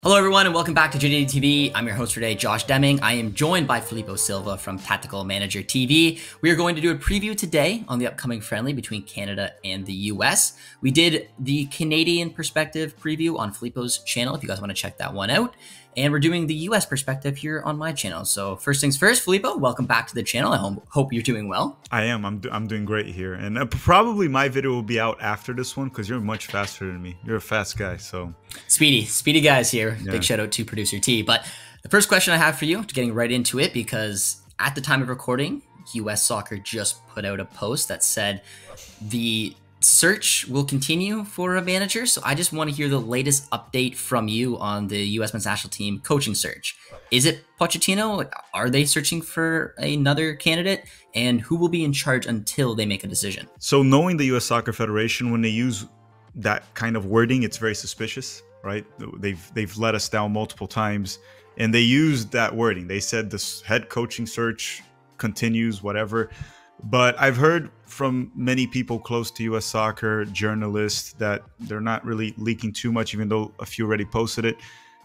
Hello everyone and welcome back to JDT TV. I'm your host today, Josh Deming. I am joined by Filippo Silva from Tactical Manager TV. We are going to do a preview today on the upcoming friendly between Canada and the US. We did the Canadian perspective preview on Filippo's channel if you guys want to check that one out. And we're doing the US perspective here on my channel. So first things first, Filippo, welcome back to the channel. I hope you're doing well. I am. I'm doing great here. And probably my video will be out after this one because you're much faster than me. You're a fast guy, so. Speedy guys here. Yeah. Big shout out to producer T. But the first question I have for you, getting right into it, because at the time of recording, US Soccer just put out a post that said the search will continue for a manager. So I just want to hear the latest update from you on the US men's national team coaching search. Is it Pochettino? Are they searching for another candidate? And who will be in charge until they make a decision? So knowing the US Soccer Federation, when they use that kind of wording, it's very suspicious, right? They've let us down multiple times, and they used that wording. They said this head coaching search continues, whatever. But I've heard from many people close to US Soccer, journalists, that they're not really leaking too much, even though a few already posted it.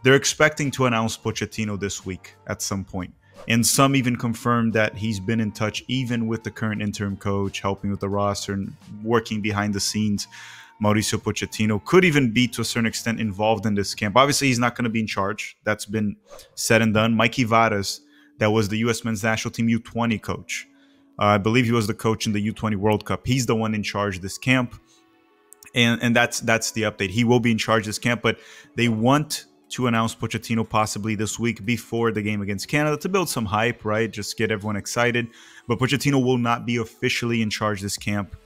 They're expecting to announce Pochettino this week at some point. And some even confirmed that he's been in touch even with the current interim coach, helping with the roster and working behind the scenes. Mauricio Pochettino could even be, to a certain extent, involved in this camp. Obviously, he's not going to be in charge. That's been said and done. Mikey Varas, that was the U.S. men's national team U20 coach. I believe he was the coach in the U20 World Cup. He's the one in charge of this camp. And that's the update. He will be in charge of this camp, but they want to announce Pochettino possibly this week before the game against Canada to build some hype, right? Just get everyone excited. But Pochettino will not be officially in charge of this camp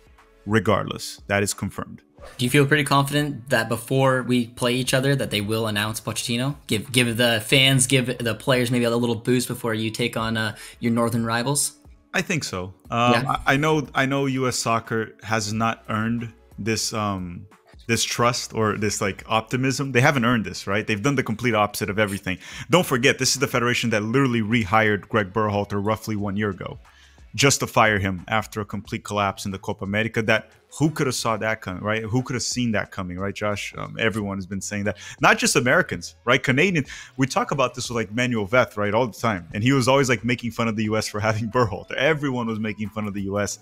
regardless. That is confirmed. Do you feel pretty confident that before we play each other that they will announce Pochettino? Give the fans, give the players maybe a little boost before you take on your northern rivals? I think so. Yeah. I know US Soccer has not earned this this trust or this like optimism. They haven't earned this, right? They've done the complete opposite of everything. Don't forget, this is the federation that literally rehired Greg Berhalter roughly 1 year ago, just to fire him after a complete collapse in the Copa America. That who could have saw that coming, right? Who could have seen that coming, right, Josh? Everyone has been saying that. Not just Americans, right? Canadian. We talk about this with like Manuel Veth, right, all the time, and he was always like making fun of the U.S. for having Berhalter. Everyone was making fun of the U.S.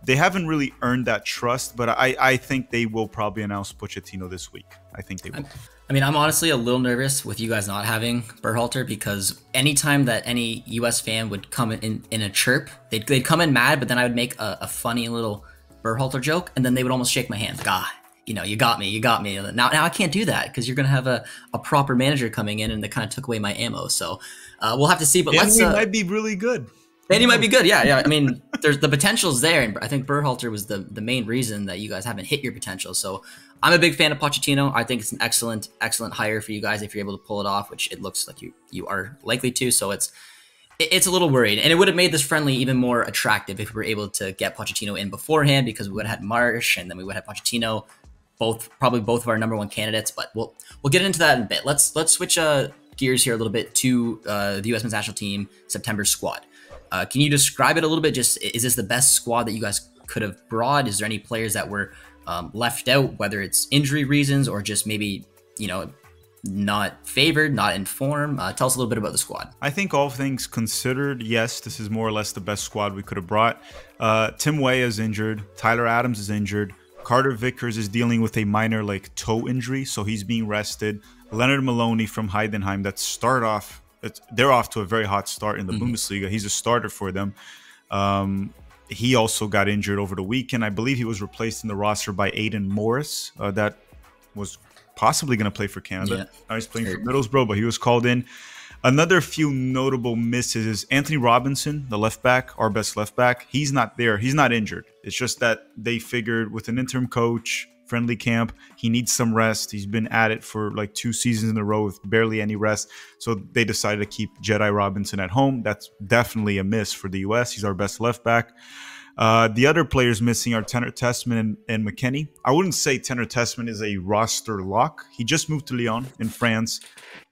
They haven't really earned that trust, but I think they will probably announce Pochettino this week. I think they will. I mean, I'm honestly a little nervous with you guys not having Berhalter, because anytime that any U.S. fan would come in a chirp, they'd come in mad, but then I would make a funny little Berhalter joke, and then they would almost shake my hand. God, you got me. Now I can't do that because you're going to have a proper manager coming in, and they kind of took away my ammo. So we'll have to see. But he might be really good. And he might be good. Yeah. I mean, there's the potential's there, and I think Berhalter was the main reason that you guys haven't hit your potential. So I'm a big fan of Pochettino. I think it's an excellent hire for you guys if you're able to pull it off, which it looks like you are likely to. So it's a little worried, and it would have made this friendly even more attractive if we were able to get Pochettino in beforehand, because we would have had Marsh, and then we would have Pochettino, probably both of our number one candidates. But we'll get into that in a bit. Let's switch gears here a little bit to the U.S. men's national team September squad. Can you describe it a little bit? Just, is this the best squad that you guys could have brought? Is there any players that were left out, whether it's injury reasons or just maybe, not favored, not in form? Tell us a little bit about the squad. I think all things considered, yes, this is more or less the best squad we could have brought. Tim Weah is injured. Tyler Adams is injured. Carter Vickers is dealing with a minor toe injury, so he's being rested. Leonard Maloney from Heidenheim, they're off to a very hot start in the Bundesliga. He's a starter for them. He also got injured over the weekend. I believe he was replaced in the roster by Aiden Morris. That was possibly going to play for Canada. Yeah. Now he's playing for Middlesbrough, but he was called in. Another few notable misses is Anthony Robinson, the left back, our best left back. He's not there. He's not injured. It's just that they figured with an interim coach, friendly camp, he needs some rest. He's been at it for 2 seasons in a row with barely any rest. So they decided to keep Jedi Robinson at home. That's definitely a miss for the U.S. He's our best left back. The other players missing are Tanner Tessman and McKennie. I wouldn't say Tanner Tessman is a roster lock. He just moved to Lyon in France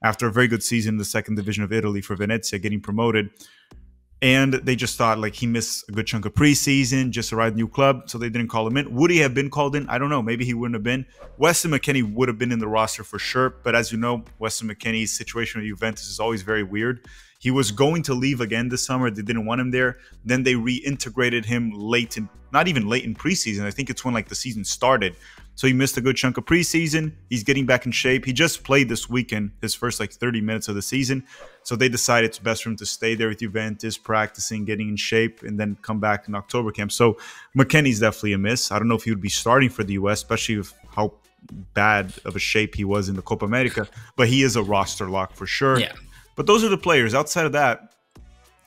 after a very good season in the second division of Italy for Venezia, getting promoted. And they just thought like he missed a good chunk of preseason, just arrived new club, so they didn't call him in. Would he have been called in? I don't know. Maybe he wouldn't have been. Weston McKennie would have been in the roster for sure. But as you know, Weston McKennie's situation with Juventus is always very weird. He was going to leave again this summer. They didn't want him there. Then they reintegrated him late in, not even late in preseason. I think it's when like the season started. So he missed a good chunk of preseason. He's getting back in shape. He just played this weekend, his first like 30 minutes of the season. So they decided it's best for him to stay there with Juventus, practicing, getting in shape, and then come back in October camp. So McKennie's definitely a miss. I don't know if he would be starting for the US, especially with how bad of a shape he was in the Copa America. But he is a roster lock for sure. Yeah. But those are the players. Outside of that,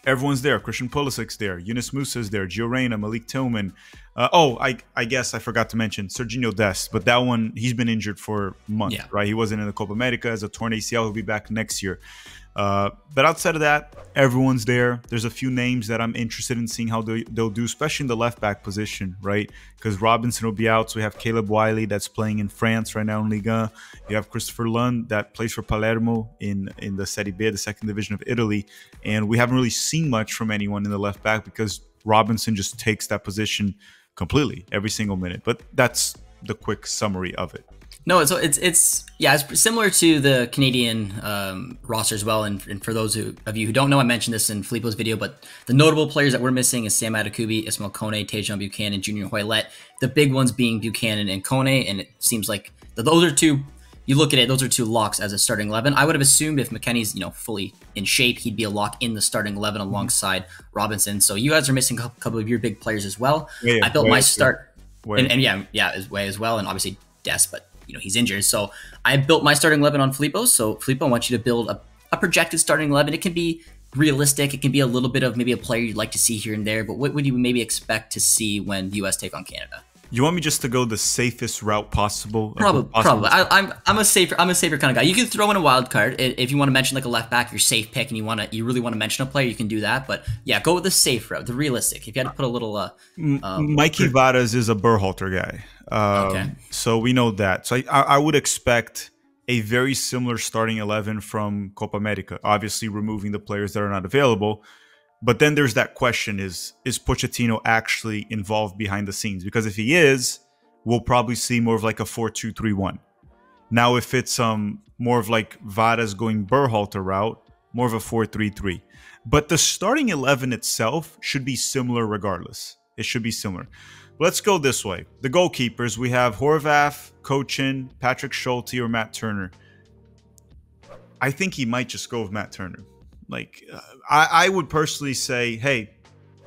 everyone's there. Christian Pulisic's there. Yunus Musa's there. Gio Reyna, Malik Tillman. I guess I forgot to mention Serginho Dest. But that one, he's been injured for months, right? He wasn't in the Copa America as a torn ACL. He'll be back next year. But outside of that, everyone's there. There's a few names that I'm interested in seeing how they'll do, especially in the left back position, right? Because Robinson will be out. So we have Caleb Wiley that's playing in France right now in Ligue 1. You have Christopher Lund that plays for Palermo in the Serie B, the second division of Italy. And we haven't really seen much from anyone in the left back because Robinson just takes that position completely every single minute. But that's the quick summary of it. No, so it's similar to the Canadian roster as well. And for those of you who don't know, I mentioned this in Filippo's video, but the notable players that we're missing is Sam Adekubi, Ismail Kone, Tejan Buchanan, Junior Hoylett. The big ones being Buchanan and Kone, and it seems like those are two. You look at it; those are two locks as a starting 11. I would have assumed if McKennie's fully in shape, he'd be a lock in the starting 11 alongside Robinson. So you guys are missing a couple of your big players as well. I built my start, as well, and obviously Des, but he's injured. So I built my starting 11 on Filippo. So Filippo, I want you to build a projected starting 11. It can be realistic. It can be a little bit of maybe a player you'd like to see here and there. But what would you maybe expect to see when the US take on Canada? You want me just to go the safest route possible? Probably. I'm a safer kind of guy. You can throw in a wild card if you want to mention like a left back, your safe pick, and you really want to mention a player. You can do that. But yeah, go with the safe route, the realistic. If you had to put a little, Mikey Vadas is a Berhalter guy. Okay. So we know that. So I would expect a very similar starting 11 from Copa America. Obviously, removing the players that are not available. But then there's that question, is Pochettino actually involved behind the scenes? Because if he is, we'll probably see more of like a 4-2-3-1. Now, if it's more of like Vadas going Berhalter route, more of a 4-3-3. But the starting 11 itself should be similar regardless. It should be similar. Let's go this way. The goalkeepers, we have Horvath, Cochin, Patrick Schulte, or Matt Turner. I think he might just go with Matt Turner. Like, I would personally say, hey,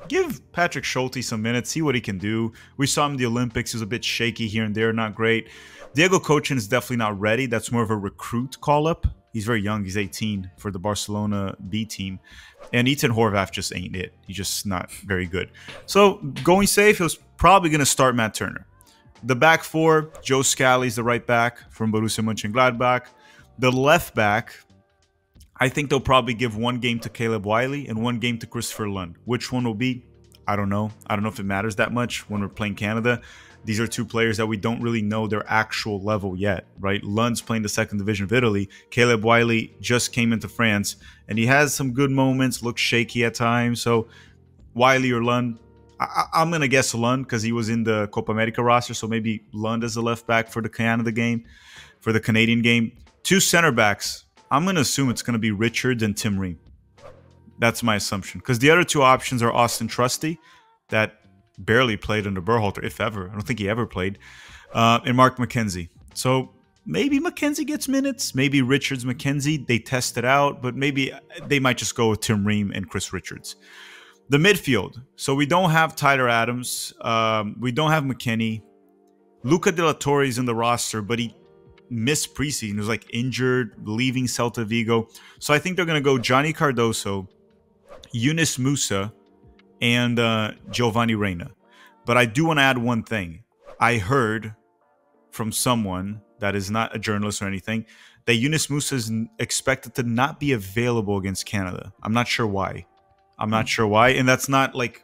give Patrick Schulte some minutes, see what he can do. We saw him in the Olympics. He was a bit shaky here and there, not great. Diego Cochin is definitely not ready. That's more of a recruit call-up. He's very young. He's 18 for the Barcelona B team. And Ethan Horvath just ain't it. He's just not very good. So going safe, he was probably going to start Matt Turner. The back four, Joe Scally's the right back from Borussia Mönchengladbach. The left back, I think they'll probably give one game to Caleb Wiley and one game to Christopher Lund. Which one will be? I don't know. I don't know if it matters that much when we're playing Canada. These are two players that we don't really know their actual level yet, right? Lund's playing the second division of Italy. Caleb Wiley just came into France, and he has some good moments, looks shaky at times. So Wiley or Lund, I'm going to guess Lund because he was in the Copa America roster. So maybe Lund as the left back for the Canada game, for the Canadian game. Two center backs. I'm going to assume it's going to be Richards and Tim Ream. That's my assumption. Because the other two options are Austin Trusty, that barely played under Berhalter, if ever. I don't think he ever played. And Mark McKenzie. So maybe McKenzie gets minutes. Maybe Richards, McKenzie, they test it out. But maybe they might just go with Tim Ream and Chris Richards. The midfield. So we don't have Tyler Adams. We don't have McKennie. Luca De La Torre is in the roster, but he missed preseason. He was like injured, leaving Celta Vigo. So I think they're going to go Johnny Cardoso, Yunus Musa, and Giovanni Reyna. But I do want to add one thing. I heard from someone that is not a journalist or anything that Yunus Musa is expected to not be available against Canada. I'm not sure why. And that's not like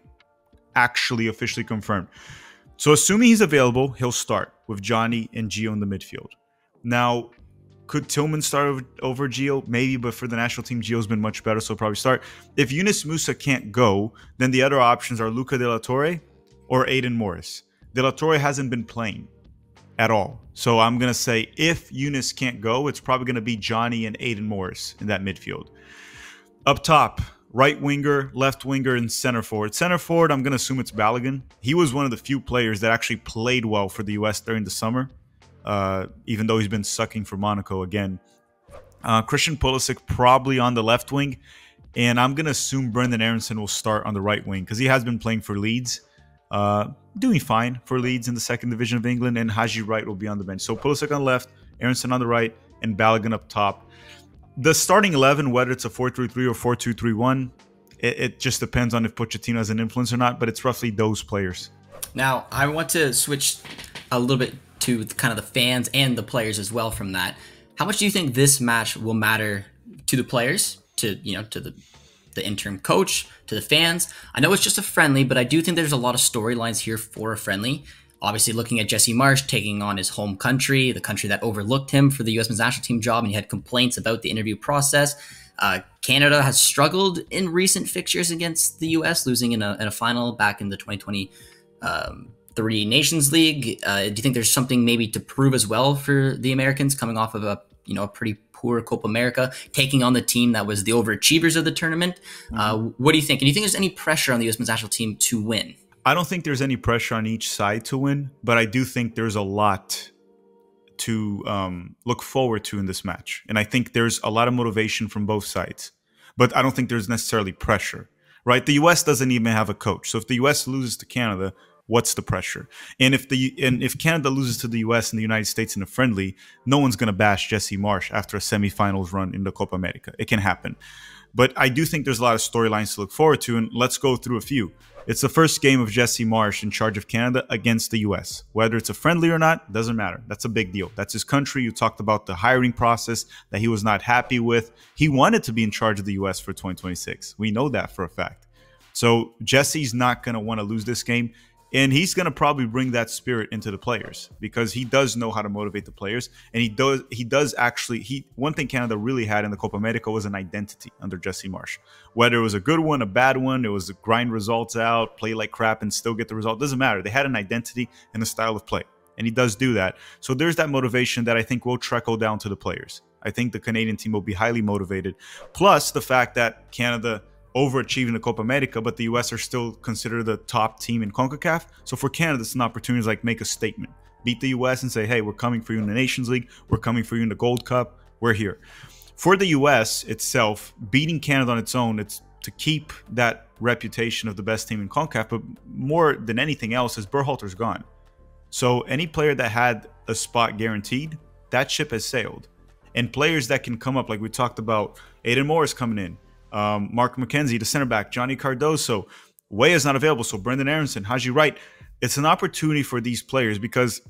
actually officially confirmed. So assuming he's available, he'll start with Johnny and Gio in the midfield. Now, Could Tillman start over Gio? Maybe, but for the national team, Gio's been much better, so he'll probably start. If Yunus Musa can't go, then the other options are Luca De La Torre or Aiden Morris. De La Torre hasn't been playing at all. So I'm going to say if Yunus can't go, it's probably going to be Johnny and Aiden Morris in that midfield. Up top, right winger, left winger, and center forward. Center forward, I'm going to assume it's Balogun. He was one of the few players that actually played well for the U.S. during the summer, even though he's been sucking for Monaco again. Christian Pulisic probably on the left wing, and I'm going to assume Brendan Aronson will start on the right wing because he has been playing for Leeds. Doing fine for Leeds in the second division of England, and Haji Wright will be on the bench. So Pulisic on the left, Aronson on the right, and Balogun up top. The starting 11, whether it's a 4-3-3 or 4-2-3-1, it just depends on if Pochettino has an influence or not, but it's roughly those players. Now, I want to switch a little bit to kind of the fans and the players as well from that. How much do you think this match will matter to the players, to the interim coach, to the fans? I know it's just a friendly, but I do think there's a lot of storylines here for a friendly. Obviously, looking at Jesse Marsch taking on his home country, the country that overlooked him for the U.S. men's national team job, and he had complaints about the interview process. Canada has struggled in recent fixtures against the U.S., losing in a final back in the 2023 Nations League. Do you think there's something maybe to prove as well for the Americans coming off of a pretty poor Copa America, taking on the team that was the overachievers of the tournament? What do you think? And do you think there's any pressure on the U.S. men's national team to win? I don't think there's any pressure on each side to win, but I do think there's a lot to look forward to in this match. And I think there's a lot of motivation from both sides, but I don't think there's necessarily pressure, right? The U.S. doesn't even have a coach. So if the U.S. loses to Canada, what's the pressure? And if Canada loses to the U.S. and the United States in a friendly, no one's going to bash Jesse Marsch after a semifinals run in the Copa America. It can happen. But I do think there's a lot of storylines to look forward to, and let's go through a few. It's the first game of Jesse Marsch in charge of Canada against the U.S. Whether it's a friendly or not, doesn't matter. That's a big deal. That's his country. You talked about the hiring process that he was not happy with. He wanted to be in charge of the U.S. for 2026. We know that for a fact. So Jesse's not going to want to lose this game. And he's going to probably bring that spirit into the players because he does know how to motivate the players. And he does actually, one thing Canada really had in the Copa America was an identity under Jesse Marsch. Whether it was a good one, a bad one, it was grind results out, play like crap and still get the result. Doesn't matter. They had an identity and a style of play. And he does do that. So there's that motivation that I think will trickle down to the players. I think the Canadian team will be highly motivated. Plus the fact that Canada overachieving the Copa America, but the U.S. are still considered the top team in CONCACAF. So for Canada, it's an opportunity to like make a statement. Beat the U.S. and say, hey, we're coming for you in the Nations League. We're coming for you in the Gold Cup. We're here. For the U.S. itself, beating Canada on its own, it's to keep that reputation of the best team in CONCACAF, but more than anything else is Berhalter's gone. So any player that had a spot guaranteed, that ship has sailed. And players that can come up, like we talked about, Aiden Morris coming in, Mark McKenzie, the center back, Johnny Cardoso, Weah's not available, so Brendan Aronson, Haji Wright. It's an opportunity for these players because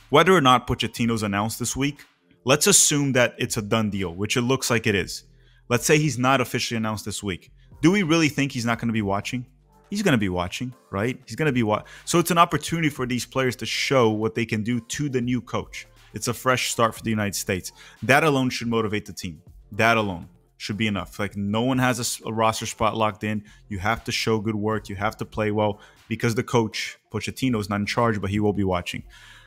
whether or not Pochettino's announced this week, let's assume that it's a done deal, which it looks like it is. Let's say he's not officially announced this week. Do we really think he's not going to be watching? He's going to be watching, right? He's going to be watching. So it's an opportunity for these players to show what they can do to the new coach. It's a fresh start for the United States. That alone should motivate the team. That alone should be enough. Like, no one has a roster spot locked in. You have to show good work. You have to play well because the coach, Pochettino, is not in charge, but he will be watching.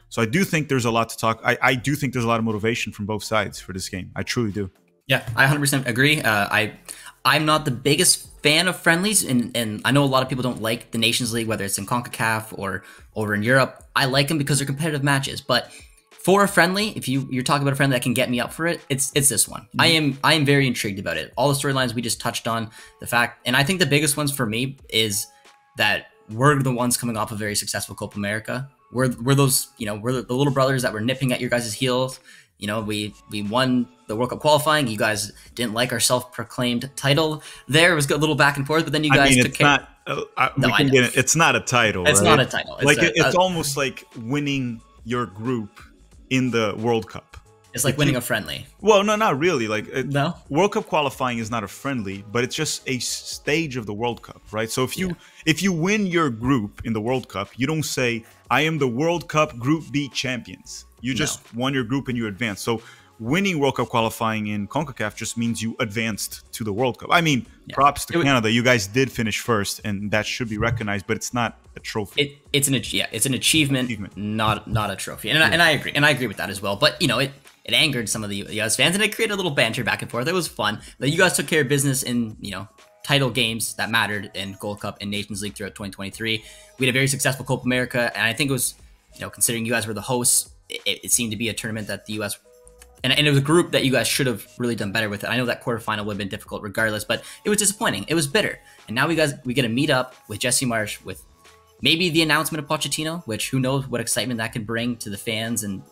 So I do think there's a lot to talk. I do think there's a lot of motivation from both sides for this game. I truly do. Yeah, I 100% agree. I'm not the biggest fan of friendlies, and I know a lot of people don't like the Nations League, whether it's in CONCACAF or over in Europe. I like them because they're competitive matches, but for a friendly, if you're talking about a friendly that can get me up for it, it's this one. I am very intrigued about it. All the storylines we just touched on, the fact, and I think the biggest ones for me is that we're the ones coming off a very successful Copa America. We're those, we're the little brothers that were nipping at your guys' heels. We won the World Cup qualifying. You guys didn't like our self-proclaimed title. There it was a little back and forth, but then you guys took care. It's not a title. It's right? not a title. It's almost like winning your group in the World Cup. It's like winning a friendly. Well, no, not really. No? World Cup qualifying is not a friendly, but it's just a stage of the World Cup, right? So if you win your group in the World Cup, you don't say, I am the World Cup Group B champions. You just won your group and you advance. So winning World Cup qualifying in CONCACAF just means you advanced to the World Cup. I mean, props to Canada. You guys did finish first, and that should be recognized, but it's not a trophy. It's an achievement, not a trophy. And I agree. And I agree with that as well. But, you know, it angered some of the US fans, and it created a little banter back and forth. It was fun. That you guys took care of business in, you know, title games that mattered in Gold Cup and Nations League throughout 2023. We had a very successful Copa America, and I think it was, you know, considering you guys were the hosts, it seemed to be a tournament that the US, and it was a group that you guys should have really done better with it. I know that quarterfinal would have been difficult regardless, but it was disappointing. It was bitter. And now we get to meet up with Jesse Marsch, with maybe the announcement of Pochettino, which who knows what excitement that could bring to the fans and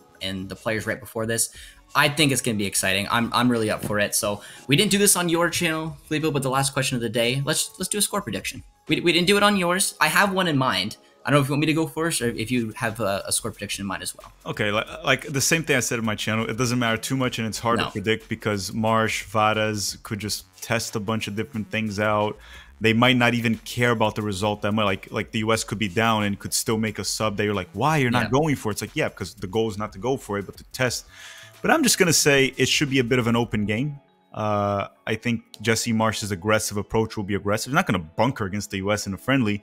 the players right before this. I think it's going to be exciting. I'm really up for it. So we didn't do this on your channel, Filippo, but the last question of the day, let's do a score prediction. We didn't do it on yours. I have one in mind. I don't know if you want me to go first or if you have a score prediction in mind as well. Okay, like the same thing I said in my channel. It doesn't matter too much, and it's hard to predict because Marsch, Varas could just test a bunch of different things out. They might not even care about the result that much. Like the US could be down and could still make a sub that you're like, why you're not going for it? It's like, yeah, because the goal is not to go for it, but to test. But I'm just gonna say it should be a bit of an open game. I think Jesse Marsch's aggressive approach will be aggressive. He's not gonna bunker against the US in a friendly.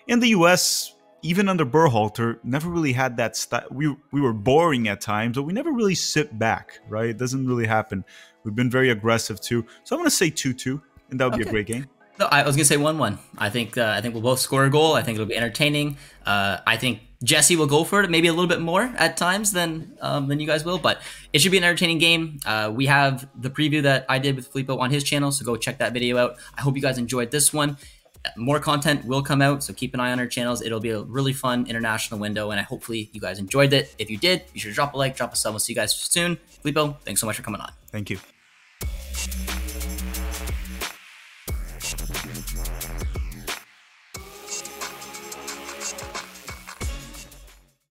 In the US, even under Berhalter, never really had that style. We were boring at times, but we never really sit back, right? It doesn't really happen. We've been very aggressive too. So I'm going to say 2-2, and that would be a great game. No, I was going to say 1-1. I think we'll both score a goal. I think it'll be entertaining. I think Jesse will go for it, maybe a little bit more at times than you guys will, but it should be an entertaining game. We have the preview that I did with Filippo on his channel, so go check that video out. I hope you guys enjoyed this one. More content will come out, so keep an eye on our channels. It'll be a really fun international window, and hopefully you guys enjoyed it. If you did, be sure to drop a like, drop a sub. We'll see you guys soon. Filippo, thanks so much for coming on. Thank you.